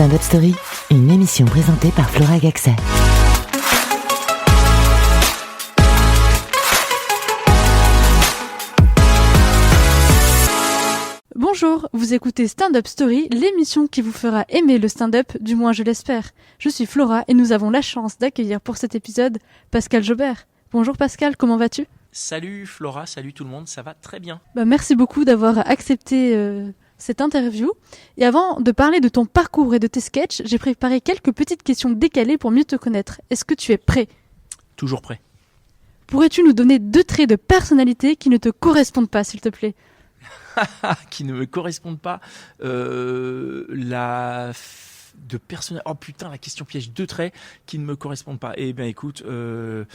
Stand Up Story, une émission présentée par Flora Gaxet. Bonjour, vous écoutez Stand Up Story, l'émission qui vous fera aimer le stand-up, du moins je l'espère. Je suis Flora et nous avons la chance d'accueillir pour cet épisode Pascal Jobert. Bonjour Pascal, comment vas-tu ? Salut Flora, salut tout le monde, ça va très bien. Merci beaucoup d'avoir accepté cette interview. Et avant de parler de ton parcours et de tes sketchs, j'ai préparé quelques petites questions décalées pour mieux te connaître. Est-ce que tu es prêt ? Toujours prêt. Pourrais-tu nous donner 2 traits de personnalité qui ne te correspondent pas, s'il te plaît ? Qui ne me correspondent pas. Oh putain, la question piège. 2 traits qui ne me correspondent pas. Eh bien écoute, la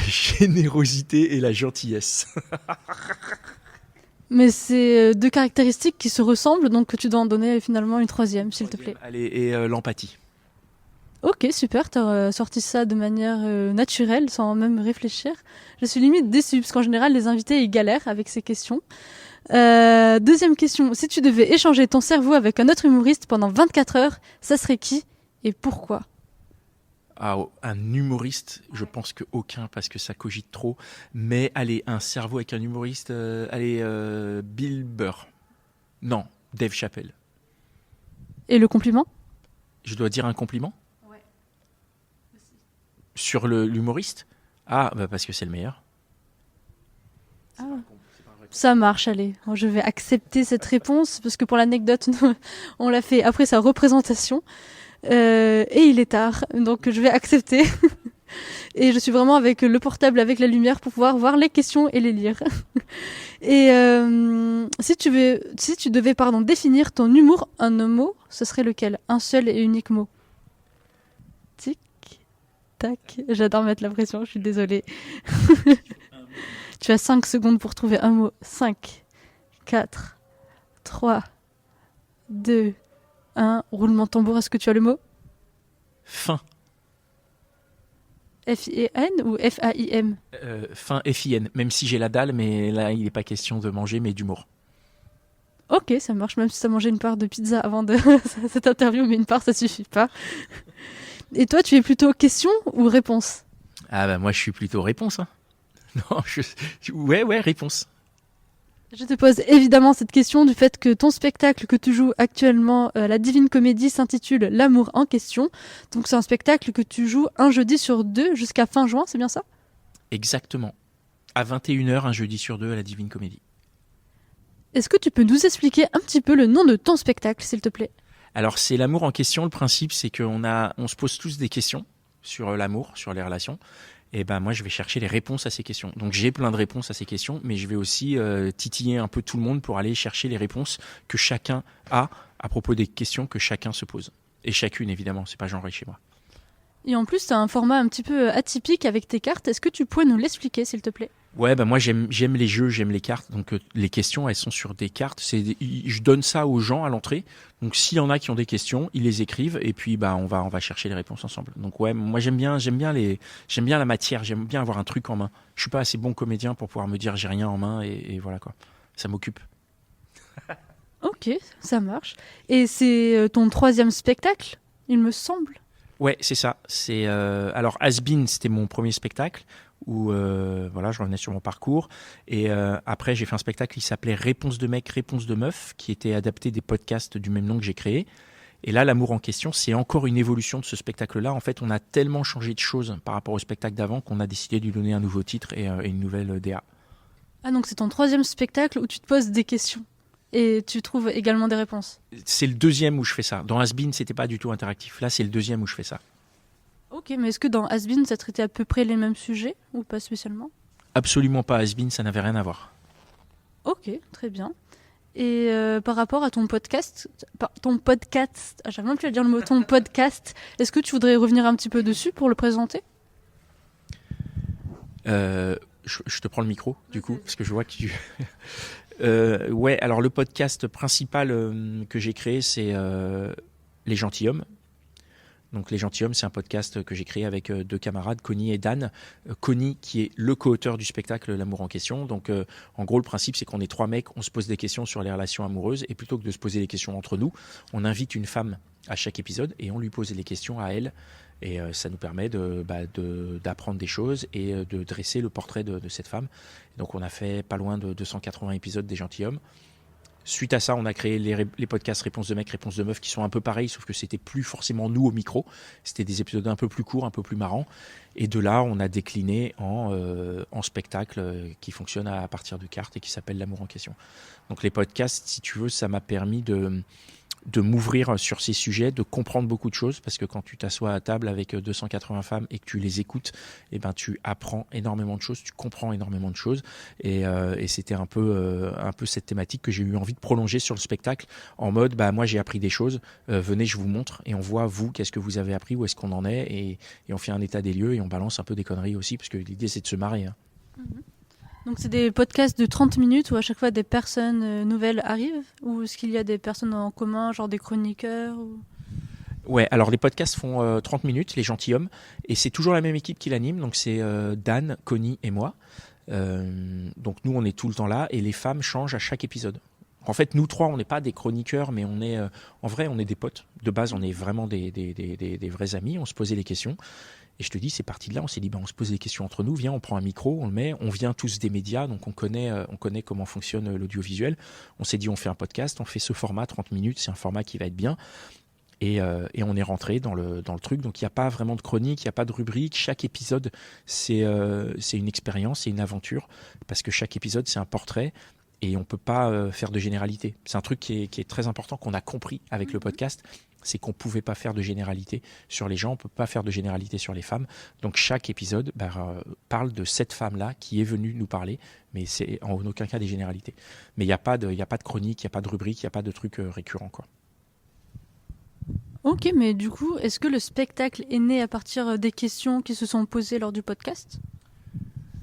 générosité et la gentillesse. Mais c'est 2 caractéristiques qui se ressemblent, donc tu dois en donner finalement une 3e, s'il te plaît. Allez, et l'empathie. Ok, super, t'as sorti ça de manière naturelle, sans même réfléchir. Je suis limite déçue, parce qu'en général, les invités, ils galèrent avec ces questions. 2e question, si tu devais échanger ton cerveau avec un autre humoriste pendant 24 heures, ça serait qui et pourquoi ? Un humoriste, je pense qu'aucun, parce que ça cogite trop. Mais allez, un cerveau avec un humoriste, Bill Burr. Non, Dave Chappelle. Et le compliment ? Je dois dire un compliment ? Ouais. Sur l'humoriste ? Parce que c'est le meilleur. Ça marche, allez. Je vais accepter cette réponse, parce que pour l'anecdote, on l'a fait après sa représentation. Et il est tard, donc je vais accepter. Et je suis vraiment avec le portable, avec la lumière, pour pouvoir voir les questions et les lire. Et si tu devais définir ton humour en un mot, ce serait lequel ? Un seul et unique mot. Tic, tac. J'adore mettre la pression, je suis désolée. Tu as 5 secondes pour trouver un mot. 5, 4, 3, 2, 1. Roulement de tambour, est-ce que tu as le mot ? Fin. F-I-N ou F-A-I-M ? Fin F-I-N, même si j'ai la dalle, mais là, il n'est pas question de manger, mais d'humour. Ok, ça marche, même si tu as mangé une part de pizza avant cette interview, mais une part, ça suffit pas. Et toi, tu es plutôt question ou réponse ? Moi, je suis plutôt réponse. Hein. Non, ouais, réponse. Je te pose évidemment cette question du fait que ton spectacle que tu joues actuellement à la Divine Comédie s'intitule L'amour en question. Donc c'est un spectacle que tu joues un jeudi sur 2 jusqu'à fin juin, c'est bien ça ? Exactement. À 21h, un jeudi sur 2 à la Divine Comédie. Est-ce que tu peux nous expliquer un petit peu le nom de ton spectacle, s'il te plaît ? Alors c'est l'amour en question. Le principe, c'est qu'on se pose tous des questions sur l'amour, sur les relations. Et moi, je vais chercher les réponses à ces questions. Donc, j'ai plein de réponses à ces questions, mais je vais aussi titiller un peu tout le monde pour aller chercher les réponses que chacun a à propos des questions que chacun se pose. Et chacune, évidemment, c'est pas genré chez moi. Et en plus, tu as un format un petit peu atypique avec tes cartes. Est-ce que tu pourrais nous l'expliquer, s'il te plaît ? Ouais, moi, j'aime les jeux, j'aime les cartes. Donc, les questions, elles sont sur des cartes. Je donne ça aux gens à l'entrée. Donc, s'il y en a qui ont des questions, ils les écrivent et puis on va chercher les réponses ensemble. Donc, ouais, moi, j'aime bien la matière. J'aime bien avoir un truc en main. Je suis pas assez bon comédien pour pouvoir me dire j'ai rien en main et voilà quoi. Ça m'occupe. Ok, ça marche. Et c'est ton 3e spectacle, il me semble ? Ouais, c'est ça. Alors Has Been, c'était mon premier spectacle où je revenais sur mon parcours et après j'ai fait un spectacle qui s'appelait Réponse de mec, réponse de meuf, qui était adapté des podcasts du même nom que j'ai créé. Et là, l'amour en question, c'est encore une évolution de ce spectacle-là. En fait, on a tellement changé de choses par rapport au spectacle d'avant qu'on a décidé de lui donner un nouveau titre et une nouvelle DA. Ah, donc c'est ton 3e spectacle où tu te poses des questions et tu trouves également des réponses. C'est le 2e où je fais ça. Dans Has Been, c'était pas du tout interactif. Là, c'est le 2e où je fais ça. Ok, mais est-ce que dans Has Been, ça traitait à peu près les mêmes sujets ou pas spécialement ? Absolument pas. Has Been, ça n'avait rien à voir. Ok, très bien. Et par rapport à ton podcast, j'arrive même plus à dire le mot, ton podcast, est-ce que tu voudrais revenir un petit peu dessus pour le présenter ? Je te prends le micro, du coup, parce que je vois que tu... ouais, alors le podcast principal que j'ai créé, c'est Les Gentilshommes. Donc Les Gentilshommes, c'est un podcast que j'ai créé avec 2 camarades, Connie et Dan. Connie qui est le co-auteur du spectacle L'amour en question. Donc en gros le principe c'est qu'on est 3 mecs, on se pose des questions sur les relations amoureuses et plutôt que de se poser les questions entre nous, on invite une femme à chaque épisode et on lui pose les questions à elle. Et ça nous permet d'apprendre des choses et de dresser le portrait de cette femme. Donc on a fait pas loin de 280 épisodes des Gentilshommes. Suite à ça, on a créé les podcasts Réponses de mecs, Réponses de meufs qui sont un peu pareils, sauf que c'était plus forcément nous au micro. C'était des épisodes un peu plus courts, un peu plus marrants. Et de là, on a décliné en spectacle qui fonctionne à partir de cartes et qui s'appelle L'amour en question. Donc les podcasts, si tu veux, ça m'a permis de m'ouvrir sur ces sujets, de comprendre beaucoup de choses, parce que quand tu t'assois à table avec 280 femmes et que tu les écoutes, eh ben, tu apprends énormément de choses, tu comprends énormément de choses, et c'était un peu cette thématique que j'ai eu envie de prolonger sur le spectacle, en mode, moi j'ai appris des choses, venez je vous montre, et on voit vous, qu'est-ce que vous avez appris, où est-ce qu'on en est, et on fait un état des lieux, et on balance un peu des conneries aussi, parce que l'idée c'est de se marrer. Hein. Donc c'est des podcasts de 30 minutes où à chaque fois des personnes nouvelles arrivent, ou est-ce qu'il y a des personnes en commun, genre des chroniqueurs ou... Ouais, alors les podcasts font 30 minutes, Les Gentilshommes, et c'est toujours la même équipe qui l'anime, donc c'est Dan, Connie et moi. Donc nous on est tout le temps là, et les femmes changent à chaque épisode. En fait, nous 3, on n'est pas des chroniqueurs, mais on est, en vrai, on est des potes. De base, on est vraiment des vrais amis, on se posait les questions. Et je te dis, c'est parti de là, on s'est dit, on se pose des questions entre nous, viens, on prend un micro, on le met, on vient tous des médias, donc on connaît comment fonctionne l'audiovisuel. On s'est dit, on fait un podcast, on fait ce format, 30 minutes, c'est un format qui va être bien. Et on est rentré dans le truc, donc il n'y a pas vraiment de chronique, il n'y a pas de rubrique. Chaque épisode, c'est une expérience, c'est une aventure, parce que chaque épisode, c'est un portrait. Et on ne peut pas faire de généralité. C'est un truc qui est très important, qu'on a compris avec le podcast, c'est qu'on ne pouvait pas faire de généralité sur les gens, on ne peut pas faire de généralité sur les femmes. Donc chaque épisode parle de cette femme-là qui est venue nous parler, mais c'est en aucun cas des généralités. Mais il n'y a pas de chronique, il n'y a pas de rubrique, il n'y a pas de truc récurrent, quoi. Ok, mais du coup, est-ce que le spectacle est né à partir des questions qui se sont posées lors du podcast ?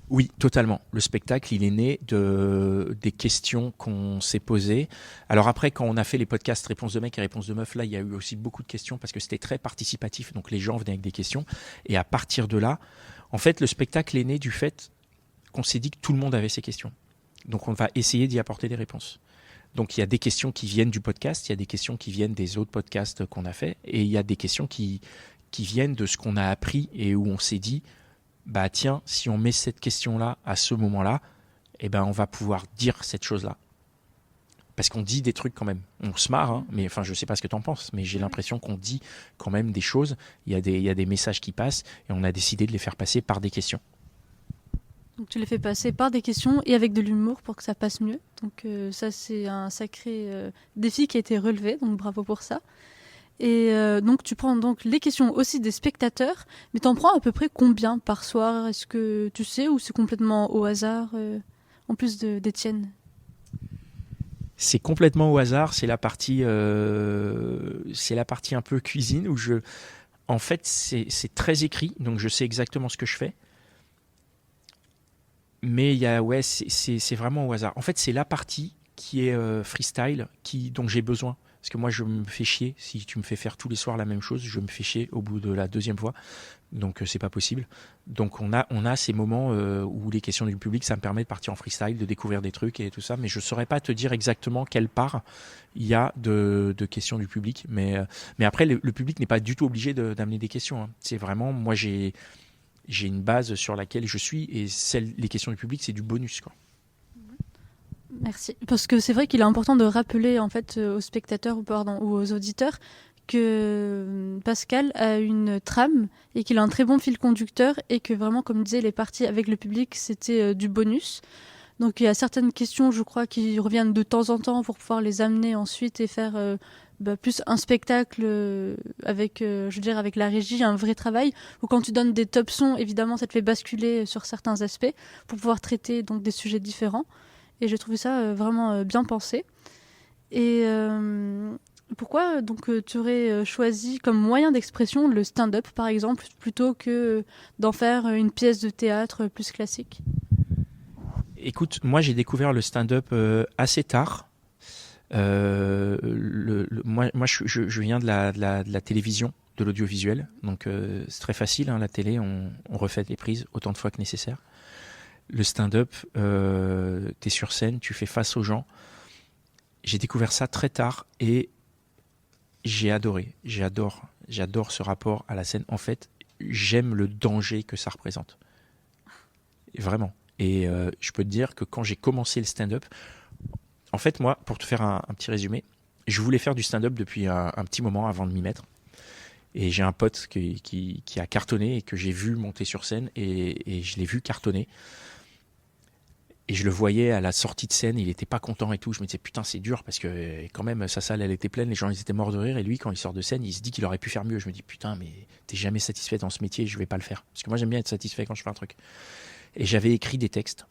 Oui, totalement. Le spectacle, il est né des questions qu'on s'est posées. Alors après, quand on a fait les podcasts Réponses de mecs et Réponses de meufs, là, il y a eu aussi beaucoup de questions parce que c'était très participatif. Donc les gens venaient avec des questions. Et à partir de là, en fait, le spectacle est né du fait qu'on s'est dit que tout le monde avait ces questions. Donc on va essayer d'y apporter des réponses. Donc il y a des questions qui viennent du podcast, il y a des questions qui viennent des autres podcasts qu'on a fait, et il y a des questions qui viennent de ce qu'on a appris et où on s'est dit, tiens, si on met cette question-là à ce moment-là, on va pouvoir dire cette chose-là. Parce qu'on dit des trucs quand même. On se marre, hein, mais je sais pas ce que tu en penses, mais j'ai l'impression qu'on dit quand même des choses, il y a des messages qui passent, et on a décidé de les faire passer par des questions. Donc tu les fais passer par des questions et avec de l'humour pour que ça passe mieux. Donc ça, c'est un sacré défi qui a été relevé, donc bravo pour ça. Et donc tu prends donc les questions aussi des spectateurs, mais t'en prends à peu près combien par soir ? Est-ce que tu sais, ou c'est complètement au hasard, en plus d'Étienne ? C'est complètement au hasard, c'est la partie un peu cuisine où en fait c'est très écrit, donc je sais exactement ce que je fais. Mais c'est vraiment au hasard. En fait, c'est la partie qui est freestyle dont j'ai besoin. Parce que moi, je me fais chier. Si tu me fais faire tous les soirs la même chose, je me fais chier au bout de la deuxième fois. Donc, c'est pas possible. Donc, on a ces moments où les questions du public, ça me permet de partir en freestyle, de découvrir des trucs et tout ça. Mais je saurais pas te dire exactement quelle part il y a de questions du public. Mais après, le public n'est pas du tout obligé d'amener des questions. Hein. C'est vraiment, moi, j'ai une base sur laquelle je suis et les questions du public, c'est du bonus, quoi. Merci. Parce que c'est vrai qu'il est important de rappeler en fait aux spectateurs ou aux auditeurs que Pascal a une trame et qu'il a un très bon fil conducteur et que vraiment, comme disait, les parties avec le public, c'était du bonus. Donc il y a certaines questions, je crois, qui reviennent de temps en temps pour pouvoir les amener ensuite et faire plus un spectacle avec la régie, un vrai travail. Ou quand tu donnes des top sons, évidemment, ça te fait basculer sur certains aspects pour pouvoir traiter donc des sujets différents. Et j'ai trouvé ça vraiment bien pensé. Et pourquoi donc tu aurais choisi comme moyen d'expression le stand-up, par exemple, plutôt que d'en faire une pièce de théâtre plus classique ? Écoute, moi j'ai découvert le stand-up assez tard. Moi je viens de la télévision, de l'audiovisuel. Donc c'est très facile, hein, la télé, on refait les prises autant de fois que nécessaire. Le stand-up, t'es sur scène, tu fais face aux gens. J'ai découvert ça très tard et j'ai adoré. J'adore ce rapport à la scène. En fait, j'aime le danger que ça représente. Vraiment. Et je peux te dire que quand j'ai commencé le stand-up, en fait, moi, pour te faire un petit résumé, je voulais faire du stand-up depuis un petit moment avant de m'y mettre. Et j'ai un pote qui a cartonné et que j'ai vu monter sur scène et je l'ai vu cartonner. Et je le voyais à la sortie de scène, il était pas content et tout. Je me disais, putain, c'est dur parce que quand même, sa salle, elle était pleine, les gens, ils étaient morts de rire. Et lui, quand il sort de scène, il se dit qu'il aurait pu faire mieux. Je me dis, putain, mais t'es jamais satisfait dans ce métier, je vais pas le faire. Parce que moi, j'aime bien être satisfait quand je fais un truc. Et j'avais écrit des textes.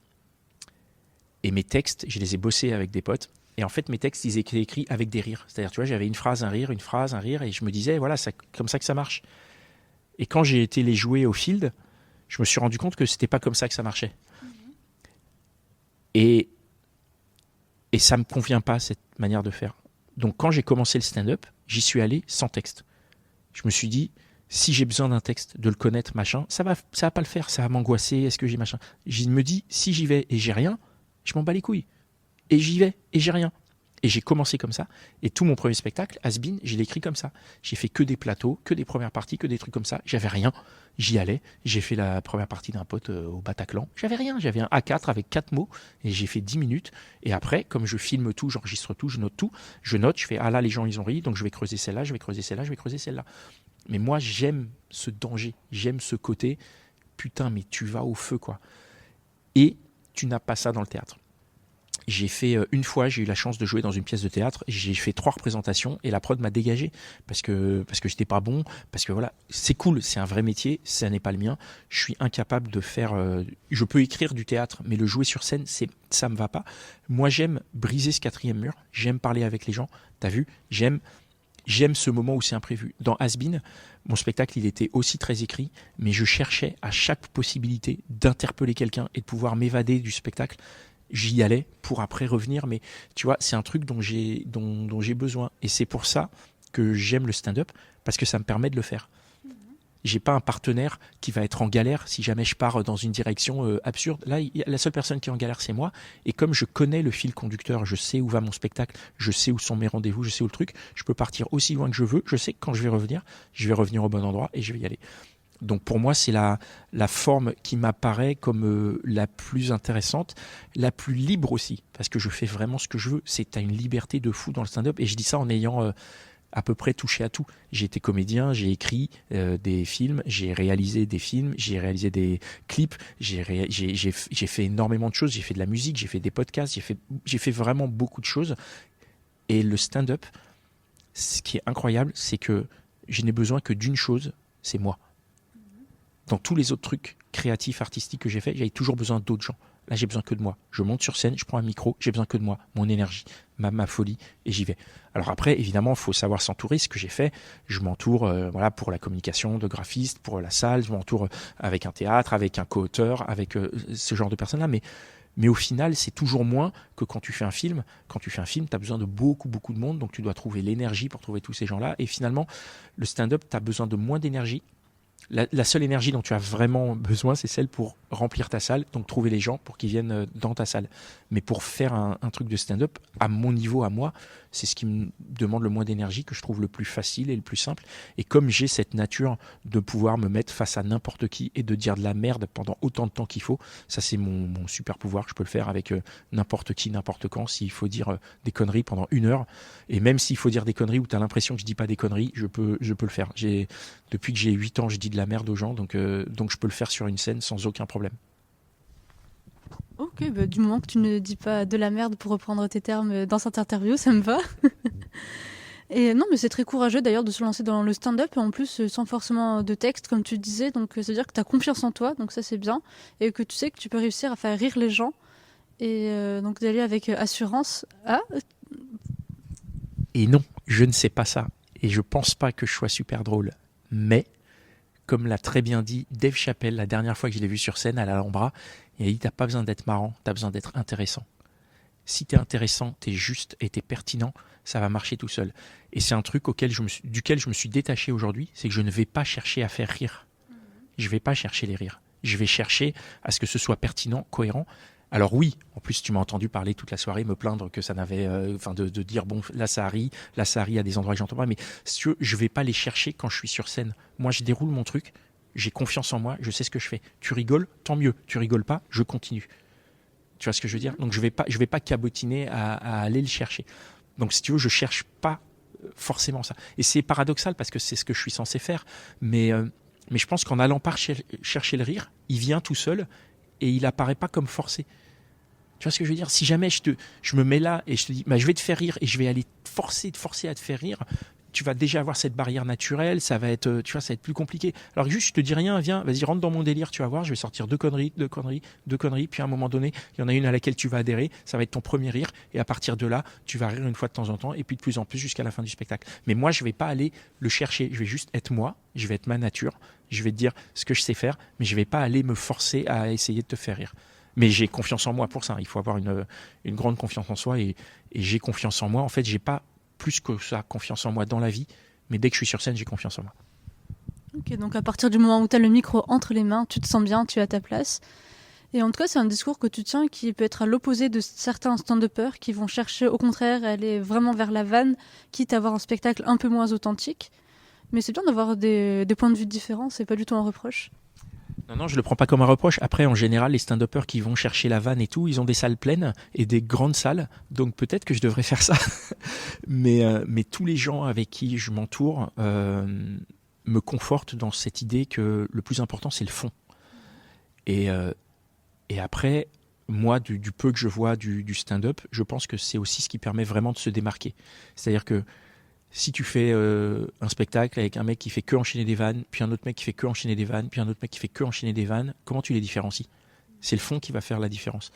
Et mes textes, je les ai bossés avec des potes. Et en fait, mes textes, ils étaient écrits avec des rires. C'est-à-dire, tu vois, j'avais une phrase, un rire, et je me disais, voilà, c'est comme ça que ça marche. Et quand j'ai été les jouer au field, je me suis rendu compte que c'était pas comme ça que ça marchait. Et ça me convient pas, cette manière de faire. Donc, quand j'ai commencé le stand-up, j'y suis allé sans texte. Je me suis dit, si j'ai besoin d'un texte, de le connaître, machin, ça va pas le faire, ça va m'angoisser, est-ce que j'ai machin. Je me dis, si j'y vais et j'ai rien, je m'en bats les couilles. Et j'y vais et j'ai rien. Et j'ai commencé comme ça. Et tout mon premier spectacle, Has-Been, je l'ai écrit comme ça. J'ai fait que des plateaux, que des premières parties, que des trucs comme ça. J'avais rien. J'y allais. J'ai fait la première partie d'un pote au Bataclan. J'avais rien. J'avais un A4 avec 4 mots. Et j'ai fait 10 minutes. Et après, comme je filme tout, j'enregistre tout, je note tout. Je note, je fais, ah là, les gens, ils ont ri. Donc je vais creuser celle-là, je vais creuser celle-là, je vais creuser celle-là. Mais moi, j'aime ce danger. J'aime ce côté, putain, mais tu vas au feu, quoi. Et tu n'as pas ça dans le théâtre. J'ai fait une fois, j'ai eu la chance de jouer dans une pièce de théâtre. J'ai fait 3 représentations et la prod m'a dégagé parce que j'étais pas bon, parce que voilà, c'est cool, c'est un vrai métier, ça n'est pas le mien. Je suis incapable de faire. Je peux écrire du théâtre, mais le jouer sur scène, ça me va pas. Moi, j'aime briser ce 4e mur. J'aime parler avec les gens. T'as vu, j'aime ce moment où c'est imprévu. Dans Has-Been, mon spectacle, il était aussi très écrit, mais je cherchais à chaque possibilité d'interpeller quelqu'un et de pouvoir m'évader du spectacle. J'y allais pour après revenir, mais tu vois, c'est un truc dont j'ai besoin. Et c'est pour ça que j'aime le stand-up, parce que ça me permet de le faire. J'ai pas un partenaire qui va être en galère si jamais je pars dans une direction absurde. Là, la seule personne qui est en galère, c'est moi. Et comme je connais le fil conducteur, je sais où va mon spectacle, je sais où sont mes rendez-vous, je sais où le truc, je peux partir aussi loin que je veux. Je sais que quand je vais revenir au bon endroit et je vais y aller. Donc pour moi, c'est la forme qui m'apparaît comme la plus intéressante, la plus libre aussi, parce que je fais vraiment ce que je veux. T'as une liberté de fou dans le stand-up, et je dis ça en ayant à peu près touché à tout. J'ai été comédien, j'ai écrit des films, j'ai réalisé des films, j'ai réalisé des clips, j'ai fait énormément de choses, j'ai fait de la musique, j'ai fait des podcasts, j'ai fait vraiment beaucoup de choses. Et le stand-up, ce qui est incroyable, c'est que je n'ai besoin que d'une chose, c'est moi. Dans tous les autres trucs créatifs, artistiques que j'ai fait, j'avais toujours besoin d'autres gens. Là, j'ai besoin que de moi. Je monte sur scène, je prends un micro, j'ai besoin que de moi, mon énergie, ma folie, et j'y vais. Alors après, évidemment, il faut savoir s'entourer. Ce que j'ai fait, je m'entoure pour la communication de graphistes, pour la salle, je m'entoure avec un théâtre, avec un co-auteur, avec ce genre de personnes-là. Mais au final, c'est toujours moins que quand tu fais un film. Quand tu fais un film, tu as besoin de beaucoup, beaucoup de monde, donc tu dois trouver l'énergie pour trouver tous ces gens-là. Et finalement, le stand-up, tu as besoin de moins d'énergie. La seule énergie dont tu as vraiment besoin, c'est celle pour remplir ta salle, donc trouver les gens pour qu'ils viennent dans ta salle. Mais pour faire un truc de stand-up, à mon niveau, à moi, c'est ce qui me demande le moins d'énergie, que je trouve le plus facile et le plus simple. Et comme j'ai cette nature de pouvoir me mettre face à n'importe qui et de dire de la merde pendant autant de temps qu'il faut, ça c'est mon super pouvoir. Je peux le faire avec n'importe qui, n'importe quand. S'il faut dire des conneries pendant 1 heure, et même s'il faut dire des conneries où tu as l'impression que je dis pas des conneries, je peux le faire. Depuis que j'ai 8 ans, je dis de la merde aux gens, donc je peux le faire sur une scène sans aucun problème. Ok, du moment que tu ne dis pas de la merde, pour reprendre tes termes dans cette interview, ça me va. Et non, mais c'est très courageux d'ailleurs de se lancer dans le stand-up, et en plus sans forcément de texte, comme tu disais, donc c'est-à-dire que tu as confiance en toi, donc ça c'est bien, et que tu sais que tu peux réussir à faire rire les gens, et donc d'aller avec assurance. Et non, je ne sais pas ça, et je pense pas que je sois super drôle, mais comme l'a très bien dit Dave Chappelle la dernière fois que je l'ai vu sur scène à l'Alhambra, il a dit, t'as pas besoin d'être marrant, t'as besoin d'être intéressant. si t'es intéressant, t'es juste et t'es pertinent, ça va marcher tout seul. Et c'est un truc duquel je me suis détaché aujourd'hui, c'est que je ne vais pas chercher à faire rire. Je vais pas chercher les rires. Je vais chercher à ce que ce soit pertinent, cohérent. Alors oui, en plus tu m'as entendu parler toute la soirée, me plaindre que ça n'avait, de dire bon là ça rit à des endroits que j'entends pas, mais si tu veux, je vais pas les chercher quand je suis sur scène. Moi je déroule mon truc, j'ai confiance en moi, je sais ce que je fais. Tu rigoles, tant mieux. Tu rigoles pas, je continue. Tu vois ce que je veux dire? Donc je vais pas cabotiner à aller le chercher. Donc si tu veux, je cherche pas forcément ça. Et c'est paradoxal parce que c'est ce que je suis censé faire, mais je pense qu'en allant pas chercher le rire, il vient tout seul. Et il apparaît pas comme forcé. Tu vois ce que je veux dire? Si jamais je me mets là et je te dis, bah, je vais te faire rire et je vais aller te forcer à te faire rire, tu vas déjà avoir cette barrière naturelle, ça va être plus compliqué. Alors juste, je te dis rien, viens, vas-y, rentre dans mon délire, tu vas voir, je vais sortir deux conneries, puis à un moment donné, il y en a une à laquelle tu vas adhérer, ça va être ton premier rire, et à partir de là, tu vas rire une fois de temps en temps, et puis de plus en plus jusqu'à la fin du spectacle. Mais moi, je vais pas aller le chercher, je vais juste être moi, je vais être ma nature, je vais te dire ce que je sais faire, mais je vais pas aller me forcer à essayer de te faire rire. Mais j'ai confiance en moi pour ça, il faut avoir une grande confiance en soi, et j'ai confiance en moi. En fait, j'ai pas plus que ça confiance en moi dans la vie, mais dès que je suis sur scène, j'ai confiance en moi. Ok, donc à partir du moment où tu as le micro entre les mains, tu te sens bien, tu es à ta place. Et en tout cas, c'est un discours que tu tiens qui peut être à l'opposé de certains stand-uppers qui vont chercher au contraire à aller vraiment vers la vanne, quitte à avoir un spectacle un peu moins authentique. Mais c'est bien d'avoir des points de vue différents, c'est pas du tout un reproche. Non, je le prends pas comme un reproche. Après, en général, les stand-uppers qui vont chercher la vanne et tout, ils ont des salles pleines et des grandes salles. Donc peut-être que je devrais faire ça. mais tous les gens avec qui je m'entoure me confortent dans cette idée que le plus important, c'est le fond. Et après, moi, du peu que je vois du stand-up, je pense que c'est aussi ce qui permet vraiment de se démarquer. C'est-à-dire que si tu fais un spectacle avec un mec qui fait que enchaîner des vannes, puis un autre mec qui fait que enchaîner des vannes, puis un autre mec qui fait que enchaîner des vannes, comment tu les différencies? C'est le fond qui va faire la différence.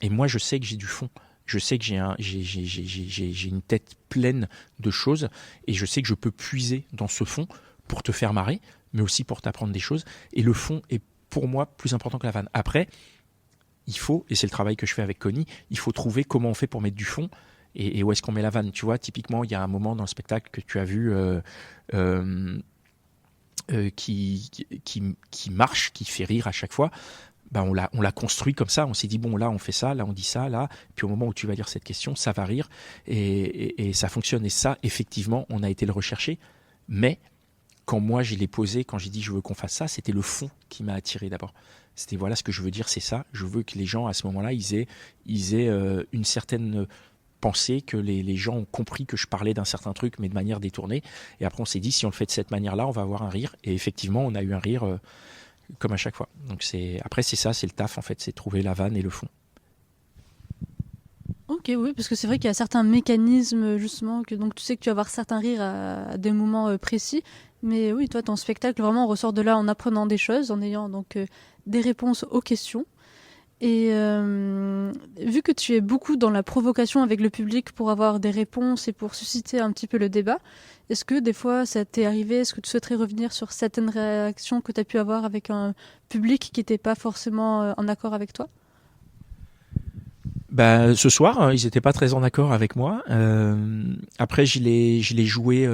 Et moi, je sais que j'ai du fond. Je sais que j'ai une tête pleine de choses, et je sais que je peux puiser dans ce fond pour te faire marrer, mais aussi pour t'apprendre des choses. Et le fond est pour moi plus important que la vanne. Après, il faut, et c'est le travail que je fais avec Connie, il faut trouver comment on fait pour mettre du fond. Et où est-ce qu'on met la vanne? Tu vois, typiquement, il y a un moment dans le spectacle que tu as vu qui marche, qui fait rire à chaque fois. Ben on l'a construit comme ça. On s'est dit, bon, là, on fait ça, là, on dit ça, là. Puis au moment où tu vas lire cette question, ça va rire. Et ça fonctionne. Et ça, effectivement, on a été le rechercher. Mais quand moi, je l'ai posé, quand j'ai dit, je veux qu'on fasse ça, c'était le fond qui m'a attiré d'abord. C'était, voilà, ce que je veux dire, c'est ça. Je veux que les gens, à ce moment-là, ils aient une certaine penser que les gens ont compris que je parlais d'un certain truc mais de manière détournée, et après on s'est dit si on le fait de cette manière-là on va avoir un rire, et effectivement on a eu un rire comme à chaque fois. Donc après c'est ça, c'est le taf en fait, c'est trouver la vanne et le fond. Ok, oui, parce que c'est vrai qu'il y a certains mécanismes justement, donc tu sais que tu vas avoir certains rires à des moments précis, mais oui, toi ton spectacle vraiment ressort de là en apprenant des choses, en ayant donc des réponses aux questions. Et vu que tu es beaucoup dans la provocation avec le public pour avoir des réponses et pour susciter un petit peu le débat, est-ce que des fois ça t'est arrivé, est-ce que tu souhaiterais revenir sur certaines réactions que tu as pu avoir avec un public qui n'était pas forcément en accord avec toi? Bah, ce soir, ils étaient pas très en accord avec moi. Après, je l'ai joué.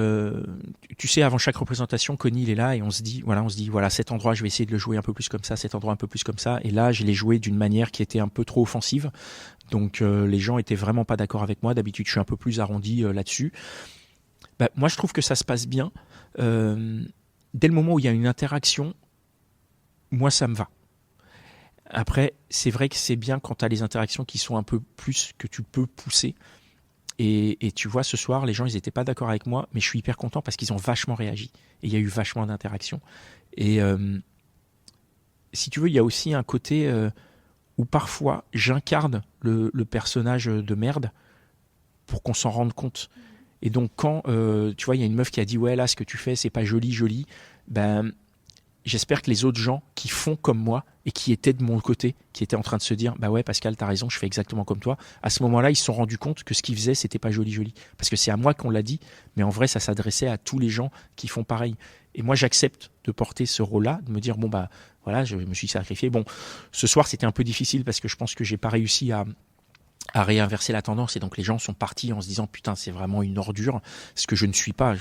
Tu sais, avant chaque représentation, Connie il est là et on se dit, voilà, cet endroit, je vais essayer de le jouer un peu plus comme ça, cet endroit un peu plus comme ça. Et là, je l'ai joué d'une manière qui était un peu trop offensive. Donc, les gens étaient vraiment pas d'accord avec moi. D'habitude, je suis un peu plus arrondi là-dessus. Bah, moi, je trouve que ça se passe bien. Dès le moment où il y a une interaction, moi, ça me va. Après, c'est vrai que c'est bien quand tu as les interactions qui sont un peu plus que tu peux pousser. Et tu vois, ce soir, les gens, ils n'étaient pas d'accord avec moi, mais je suis hyper content parce qu'ils ont vachement réagi. Et il y a eu vachement d'interactions. Et si tu veux, il y a aussi un côté où parfois, j'incarne le personnage de merde pour qu'on s'en rende compte. Et donc, quand, tu vois, il y a une meuf qui a dit « Ouais, là, ce que tu fais, c'est pas joli. » Ben, j'espère que les autres gens qui font comme moi et qui étaient de mon côté, qui étaient en train de se dire bah ouais Pascal t'as raison, je fais exactement comme toi, à ce moment-là ils se sont rendus compte que ce qu'ils faisaient c'était pas joli, parce que c'est à moi qu'on l'a dit, mais en vrai ça s'adressait à tous les gens qui font pareil. Et moi j'accepte de porter ce rôle-là, de me dire bon bah voilà, je me suis sacrifié. Bon, ce soir c'était un peu difficile parce que je pense que j'ai pas réussi à réinverser la tendance, et donc les gens sont partis en se disant putain c'est vraiment une ordure, ce que je ne suis pas,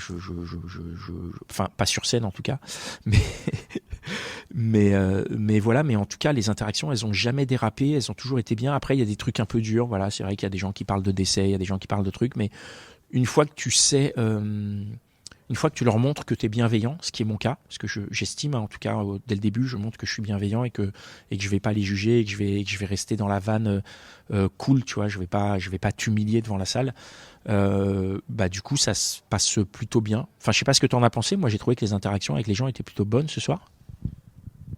enfin pas sur scène en tout cas, mais mais voilà, mais en tout cas les interactions elles ont jamais dérapé, elles ont toujours été bien. Après il y a des trucs un peu durs, voilà, c'est vrai qu'il y a des gens qui parlent de décès, il y a des gens qui parlent de trucs, mais une fois que tu sais, une fois que tu leur montres que tu es bienveillant, ce qui est mon cas, parce que j'estime, hein, en tout cas dès le début, je montre que je suis bienveillant et que je vais pas les juger, et que je vais rester dans la vanne cool, tu vois, je vais pas t'humilier devant la salle. Bah du coup ça se passe plutôt bien. Enfin je sais pas ce que tu en as pensé. Moi j'ai trouvé que les interactions avec les gens étaient plutôt bonnes ce soir.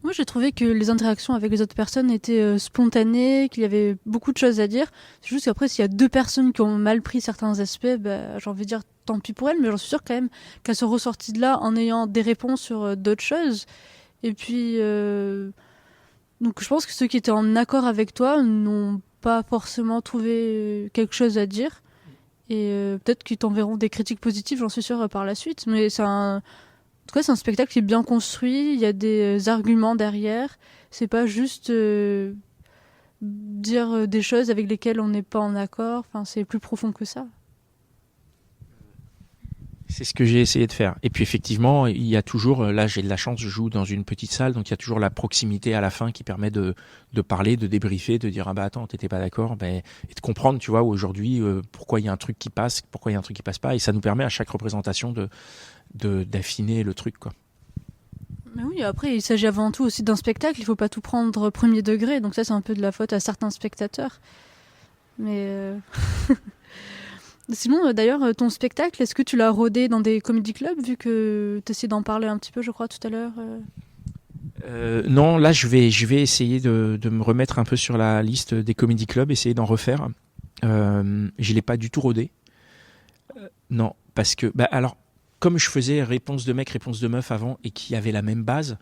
Moi, j'ai trouvé que les interactions avec les autres personnes étaient spontanées, qu'il y avait beaucoup de choses à dire. C'est juste qu'après, s'il y a deux personnes qui ont mal pris certains aspects, bah, j'ai envie de dire tant pis pour elles, mais j'en suis sûre quand même qu'elles sont ressorties de là en ayant des réponses sur d'autres choses. Et puis, donc je pense que ceux qui étaient en accord avec toi n'ont pas forcément trouvé quelque chose à dire. Et peut-être qu'ils t'enverront des critiques positives, j'en suis sûre, par la suite. Mais en tout cas, c'est un spectacle qui est bien construit, il y a des arguments derrière. C'est pas juste dire des choses avec lesquelles on n'est pas en accord. Enfin, c'est plus profond que ça. C'est ce que j'ai essayé de faire. Et puis effectivement, il y a toujours, là j'ai de la chance, je joue dans une petite salle, donc il y a toujours la proximité à la fin qui permet de parler, de débriefer, de dire ah bah attends, t'étais pas d'accord, et de comprendre, tu vois, aujourd'hui pourquoi il y a un truc qui passe, pourquoi il y a un truc qui passe pas, et ça nous permet à chaque représentation d'affiner le truc, quoi. Mais oui, après, il s'agit avant tout aussi d'un spectacle, il faut pas tout prendre premier degré, donc ça c'est un peu de la faute à certains spectateurs. Mais sinon, d'ailleurs, ton spectacle, est-ce que tu l'as rodé dans des comedy clubs, vu que tu essaies d'en parler un petit peu, je crois, tout à l'heure Non, là je vais essayer de me remettre un peu sur la liste des comedy clubs, essayer d'en refaire. Je l'ai pas du tout rodé. Non, parce que alors comme je faisais réponse de mec, réponse de meuf avant et qu'il y avait la même base,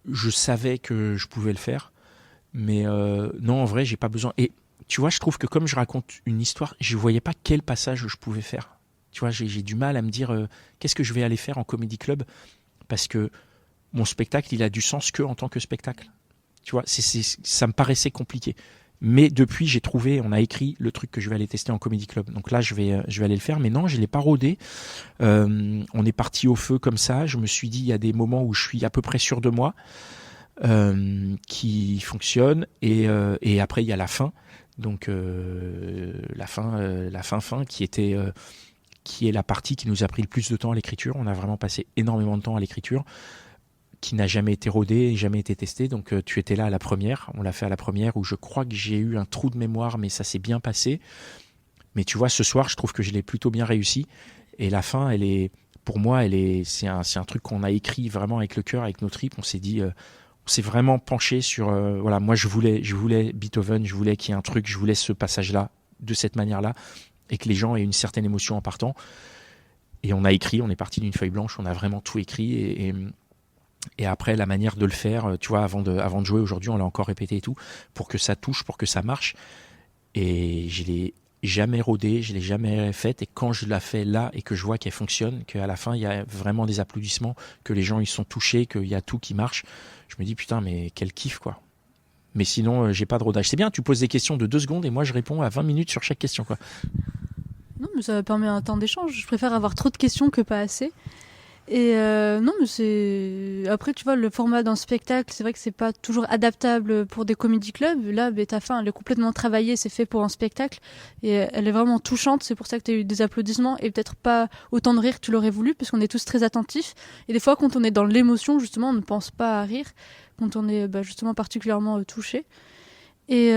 je savais que je pouvais le faire. Mais non, en vrai, j'ai pas besoin. Et tu vois, je trouve que comme je raconte une histoire, je voyais pas quel passage je pouvais faire. Tu vois, j'ai du mal à me dire qu'est-ce que je vais aller faire en comedy club, parce que mon spectacle, il a du sens que en tant que spectacle. Tu vois, ça me paraissait compliqué. Mais depuis, j'ai trouvé, on a écrit le truc que je vais aller tester en comedy club. Donc là, je vais aller le faire. Mais non, je l'ai pas rodé. On est parti au feu comme ça. Je me suis dit, il y a des moments où je suis à peu près sûr de moi, qui fonctionnent. Et après, il y a la fin. Donc la fin qui était qui est la partie qui nous a pris le plus de temps à l'écriture. On a vraiment passé énormément de temps à l'écriture, qui n'a jamais été rodé, jamais été testé. Donc tu étais là à la première, on l'a fait à la première, où je crois que j'ai eu un trou de mémoire, mais ça s'est bien passé. Mais tu vois, ce soir, je trouve que je l'ai plutôt bien réussi. Et la fin, pour moi, c'est un truc qu'on a écrit vraiment avec le cœur, avec nos tripes. On s'est dit, on s'est vraiment penché sur, voilà, moi je voulais Beethoven, je voulais qu'il y ait un truc, je voulais ce passage-là, de cette manière-là, et que les gens aient une certaine émotion en partant. Et on a écrit, on est parti d'une feuille blanche, on a vraiment tout écrit, et après, la manière de le faire, tu vois, avant de jouer aujourd'hui, on l'a encore répété et tout, pour que ça touche, pour que ça marche. Et je l'ai jamais rodé, je l'ai jamais faite. Et quand je la fais là et que je vois qu'elle fonctionne, qu'à la fin, il y a vraiment des applaudissements, que les gens ils sont touchés, qu'il y a tout qui marche, je me dis putain, mais quel kiff, quoi. Mais sinon, j'ai pas de rodage. C'est bien, tu poses des questions de 2 secondes et moi, je réponds à 20 minutes sur chaque question, quoi. Non, mais ça permet un temps d'échange. Je préfère avoir trop de questions que pas assez. Et non, mais c'est... Après, tu vois, le format d'un spectacle, c'est vrai que c'est pas toujours adaptable pour des comedy clubs. Là, ta fin, elle est complètement travaillée, c'est fait pour un spectacle. Et elle est vraiment touchante, c'est pour ça que tu as eu des applaudissements et peut-être pas autant de rire que tu l'aurais voulu, parce qu'on est tous très attentifs. Et des fois, quand on est dans l'émotion, justement, on ne pense pas à rire, quand on est justement particulièrement touché. Et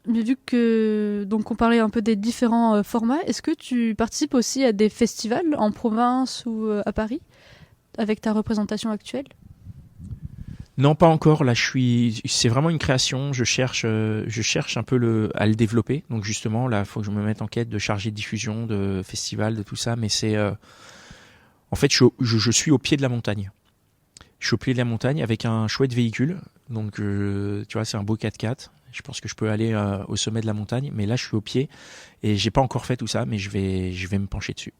mais vu que donc on parlait un peu des différents formats, est-ce que tu participes aussi à des festivals en province ou à Paris avec ta représentation actuelle? Non, pas encore. Là, c'est vraiment une création. Je cherche un peu à le développer. Donc justement, là, il faut que je me mette en quête de chargé de diffusion, de festival, de tout ça. Mais c'est, en fait, je suis au pied de la montagne. Je suis au pied de la montagne avec un chouette véhicule. Donc, tu vois, c'est un beau 4x4. Je pense que je peux aller au sommet de la montagne. Mais là, je suis au pied et j'ai pas encore fait tout ça, mais je vais me pencher dessus.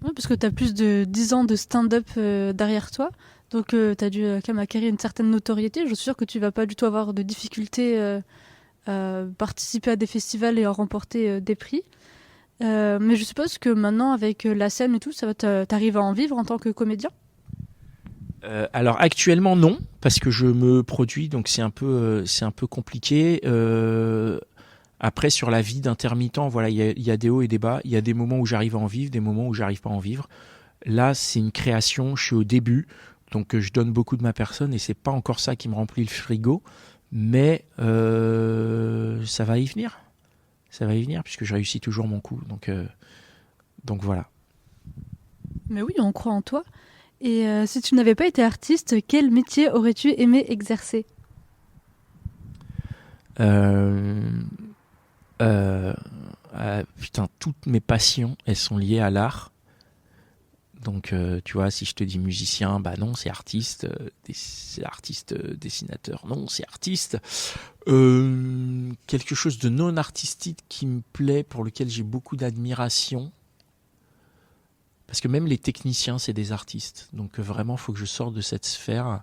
Ouais, parce que tu as plus de 10 ans de stand-up derrière toi. Donc, tu as dû quand même acquérir une certaine notoriété. Je suis sûre que tu vas pas du tout avoir de difficultés participer à des festivals et en remporter des prix. Mais je suppose que maintenant, avec la scène et tout, t'arrives à en vivre en tant que comédien? Alors actuellement non, parce que je me produis, donc c'est un peu compliqué. Après sur la vie d'intermittent, voilà, il y a des hauts et des bas. Il y a des moments où j'arrive à en vivre, des moments où j'arrive pas à en vivre. Là, c'est une création, je suis au début, donc je donne beaucoup de ma personne et c'est pas encore ça qui me remplit le frigo, mais ça va y venir. Ça va y venir puisque je réussis toujours mon coup, donc voilà. Mais oui, on croit en toi. Et si tu n'avais pas été artiste, quel métier aurais-tu aimé exercer? Putain, toutes mes passions, elles sont liées à l'art. Donc, tu vois, si je te dis musicien, bah non, c'est artiste. Dessinateur, non, c'est artiste. Quelque chose de non artistique qui me plaît, pour lequel j'ai beaucoup d'admiration. Parce que même les techniciens, c'est des artistes. Donc vraiment, il faut que je sorte de cette sphère.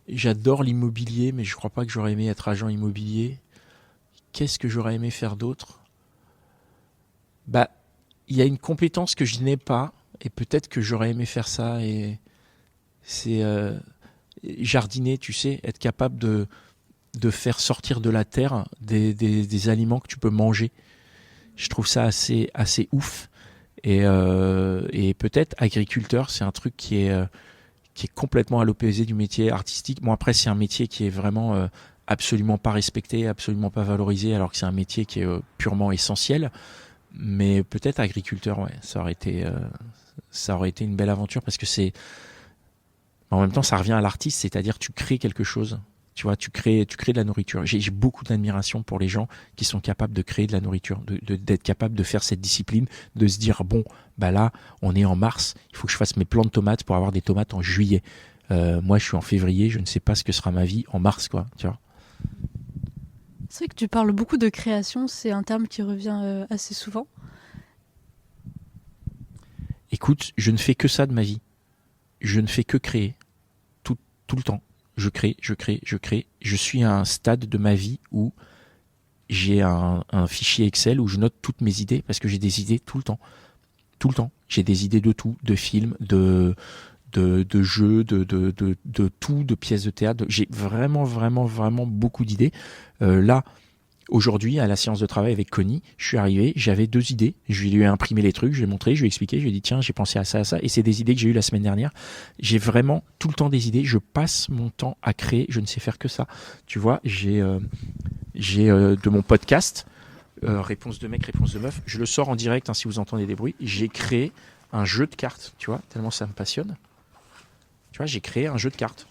J'adore l'immobilier, mais je crois pas que j'aurais aimé être agent immobilier. Qu'est-ce que j'aurais aimé faire d'autre? Bah, il y a une compétence que je n'ai pas, et peut-être que j'aurais aimé faire ça. Et c'est jardiner, tu sais, être capable de faire sortir de la terre des aliments que tu peux manger. Je trouve ça assez ouf. Et peut-être agriculteur, c'est un truc qui est complètement à l'opposé du métier artistique. Bon, après, c'est un métier qui est vraiment absolument pas respecté, absolument pas valorisé, alors que c'est un métier qui est purement essentiel. Mais peut-être agriculteur, ouais, ça aurait été une belle aventure, parce que en même temps, ça revient à l'artiste, c'est-à-dire tu crées quelque chose. Tu vois, tu crées de la nourriture. J'ai beaucoup d'admiration pour les gens qui sont capables de créer de la nourriture, d'être capables de faire cette discipline, de se dire bon, bah là, on est en mars, il faut que je fasse mes plants de tomates pour avoir des tomates en juillet. Moi, je suis en février, je ne sais pas ce que sera ma vie en mars, quoi. Tu vois. C'est vrai que tu parles beaucoup de création, c'est un terme qui revient assez souvent. Écoute, je ne fais que ça de ma vie. Je ne fais que créer tout le temps. Je crée. Je suis à un stade de ma vie où j'ai un fichier Excel où je note toutes mes idées, parce que j'ai des idées tout le temps. Tout le temps. J'ai des idées de tout, de films, de jeux, de tout, de pièces de théâtre. J'ai vraiment beaucoup d'idées. Là, aujourd'hui, à la séance de travail avec Connie, je suis arrivé, j'avais 2 idées. Je lui ai imprimé les trucs, je lui ai montré, je lui ai expliqué, je lui ai dit tiens, j'ai pensé à ça. Et c'est des idées que j'ai eues la semaine dernière. J'ai vraiment tout le temps des idées. Je passe mon temps à créer. Je ne sais faire que ça. Tu vois, j'ai de mon podcast, Réponse de mec, réponse de meuf. Je le sors en direct, hein, si vous entendez des bruits. J'ai créé un jeu de cartes, tu vois, tellement ça me passionne. Tu vois, j'ai créé un jeu de cartes.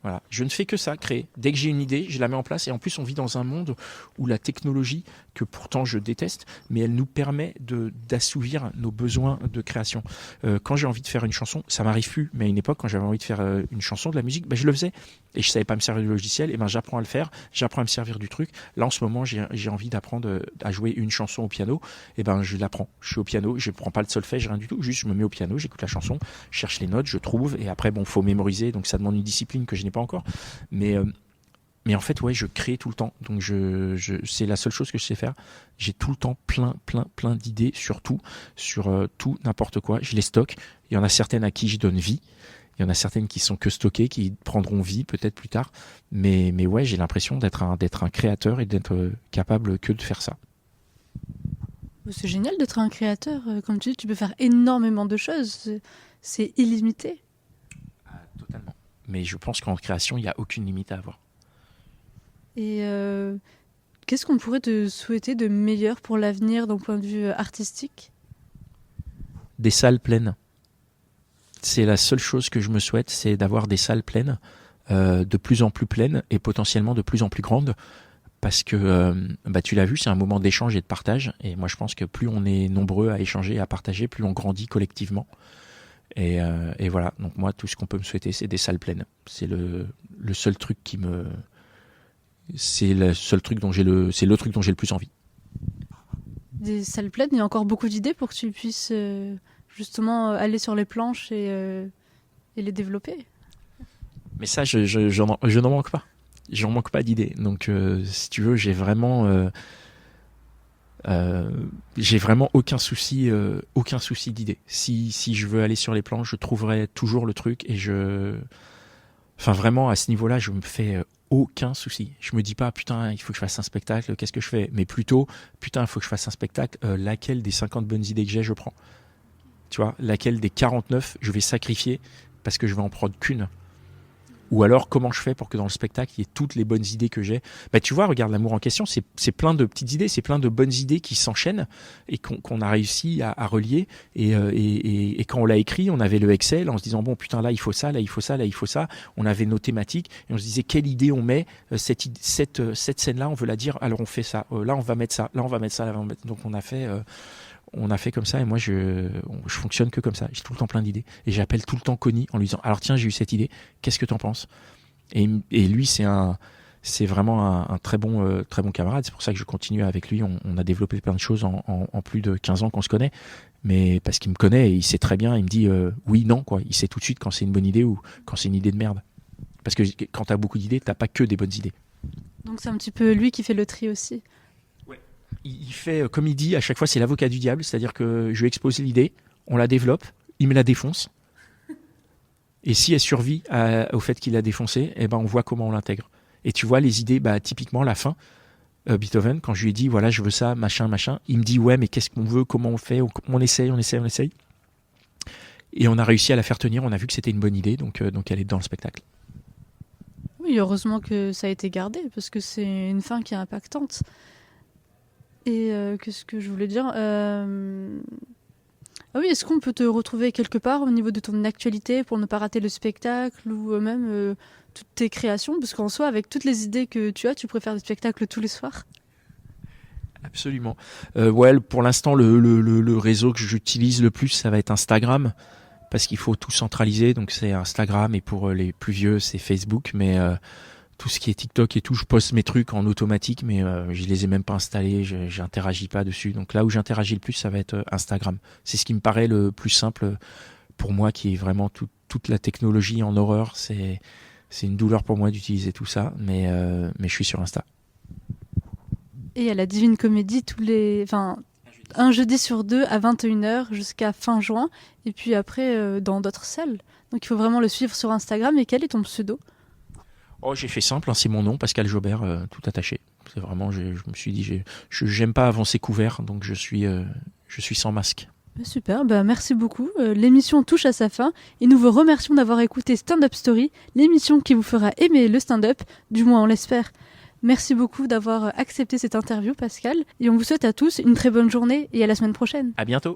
Voilà. Je ne fais que ça, créer. Dès que j'ai une idée, je la mets en place. Et en plus, on vit dans un monde où la technologie, que pourtant je déteste, mais elle nous permet d'assouvir nos besoins de création. Quand j'ai envie de faire une chanson, ça m'arrive plus, mais à une époque, quand j'avais envie de faire une chanson, de la musique, je le faisais. Et je savais pas me servir du logiciel, et j'apprends à le faire, j'apprends à me servir du truc. Là, en ce moment, j'ai envie d'apprendre à jouer une chanson au piano, et je l'apprends. Je suis au piano, je prends pas le solfège, rien du tout, juste je me mets au piano, j'écoute la chanson, je cherche les notes, je trouve, et après, faut mémoriser, donc ça demande une discipline que je n'ai pas encore. Mais en fait, ouais, je crée tout le temps. Donc c'est la seule chose que je sais faire. J'ai tout le temps plein d'idées sur tout, tout, n'importe quoi. Je les stocke. Il y en a certaines à qui je donne vie. Il y en a certaines qui sont que stockées, qui prendront vie peut-être plus tard. Mais ouais, j'ai l'impression d'être un créateur et d'être capable que de faire ça. C'est génial d'être un créateur. Comme tu dis, tu peux faire énormément de choses. C'est illimité. Totalement. Mais je pense qu'en création, il n'y a aucune limite à avoir. Et qu'est-ce qu'on pourrait te souhaiter de meilleur pour l'avenir d'un point de vue artistique? Des salles pleines. C'est la seule chose que je me souhaite, c'est d'avoir des salles pleines, de plus en plus pleines et potentiellement de plus en plus grandes. Parce que, tu l'as vu, c'est un moment d'échange et de partage. Et moi, je pense que plus on est nombreux à échanger et à partager, plus on grandit collectivement. Et voilà, donc moi, tout ce qu'on peut me souhaiter, c'est des salles pleines. C'est le seul truc c'est le truc dont j'ai le plus envie. Des salles pleines, il y a encore beaucoup d'idées pour que tu puisses justement aller sur les planches et les développer. Mais ça, je n'en manque pas. J'en manque pas d'idées. Donc, si tu veux, j'ai vraiment aucun souci d'idées. Si je veux aller sur les plans, je trouverai toujours le truc enfin vraiment à ce niveau-là, je me fais aucun souci. Je me dis pas putain, il faut que je fasse un spectacle, qu'est-ce que je fais? Mais plutôt putain, il faut que je fasse un spectacle, laquelle des 50 bonnes idées que j'ai, je prends. Tu vois, laquelle des 49 je vais sacrifier parce que je vais en prendre qu'une. Ou alors, comment je fais pour que dans le spectacle, il y ait toutes les bonnes idées que j'ai. Bah, tu vois, regarde, L'amour en question, c'est plein de petites idées, c'est plein de bonnes idées qui s'enchaînent et qu'on a réussi à relier. Et quand on l'a écrit, on avait le Excel en se disant, bon, putain, là, il faut ça, là, il faut ça, là, il faut ça. On avait nos thématiques et on se disait, quelle idée on met, cette scène-là, on veut la dire, alors on fait ça. Là, on va mettre ça, là, on va mettre ça, là, on va mettre... Donc, on a fait comme ça et moi je fonctionne que comme ça. J'ai tout le temps plein d'idées et j'appelle tout le temps Connie en lui disant alors tiens j'ai eu cette idée, qu'est-ce que t'en penses? Et lui c'est vraiment un très bon camarade. C'est pour ça que je continue avec lui. On a développé plein de choses en plus de 15 ans qu'on se connaît, mais parce qu'il me connaît et il sait très bien. Il me dit oui non quoi. Il sait tout de suite quand c'est une bonne idée ou quand c'est une idée de merde. Parce que quand t'as beaucoup d'idées, t'as pas que des bonnes idées. Donc c'est un petit peu lui qui fait le tri aussi. Il fait, comme il dit, à chaque fois, c'est l'avocat du diable, c'est-à-dire que je lui expose l'idée, on la développe, il me la défonce, et si elle survit au fait qu'il l'a défoncée, eh ben on voit comment on l'intègre. Et tu vois, les idées, bah, typiquement, la fin, Beethoven, quand je lui ai dit, voilà, je veux ça, machin, il me dit, ouais, mais qu'est-ce qu'on veut, comment on fait, on essaye. Et on a réussi à la faire tenir, on a vu que c'était une bonne idée, donc elle est dans le spectacle. Oui, heureusement que ça a été gardé, parce que c'est une fin qui est impactante. Et qu'est-ce que je voulais dire Ah oui, est-ce qu'on peut te retrouver quelque part au niveau de ton actualité pour ne pas rater le spectacle ou même toutes tes créations? Parce qu'en soi, avec toutes les idées que tu as, tu préfères des spectacles tous les soirs. Absolument. Ouais, pour l'instant, le réseau que j'utilise le plus, ça va être Instagram, parce qu'il faut tout centraliser. Donc c'est Instagram et pour les plus vieux, c'est Facebook. Mais tout ce qui est TikTok et tout, je poste mes trucs en automatique, mais je les ai même pas installés, j'interagis pas dessus. Donc là où j'interagis le plus, ça va être Instagram. C'est ce qui me paraît le plus simple pour moi, qui est vraiment toute la technologie en horreur. C'est une douleur pour moi d'utiliser tout ça, mais je suis sur Insta. Et à la Divine Comédie, un jeudi sur 2 à 21h jusqu'à fin juin, et puis après dans d'autres salles. Donc il faut vraiment le suivre sur Instagram. Et quel est ton pseudo? Oh, j'ai fait simple, hein, c'est mon nom, Pascal Jobert, tout attaché. C'est vraiment, je me suis dit, j'aime pas avancer couvert, donc je suis sans masque. Super, merci beaucoup. L'émission touche à sa fin et nous vous remercions d'avoir écouté Stand Up Story, l'émission qui vous fera aimer le stand-up, du moins on l'espère. Merci beaucoup d'avoir accepté cette interview, Pascal, et on vous souhaite à tous une très bonne journée et à la semaine prochaine. À bientôt.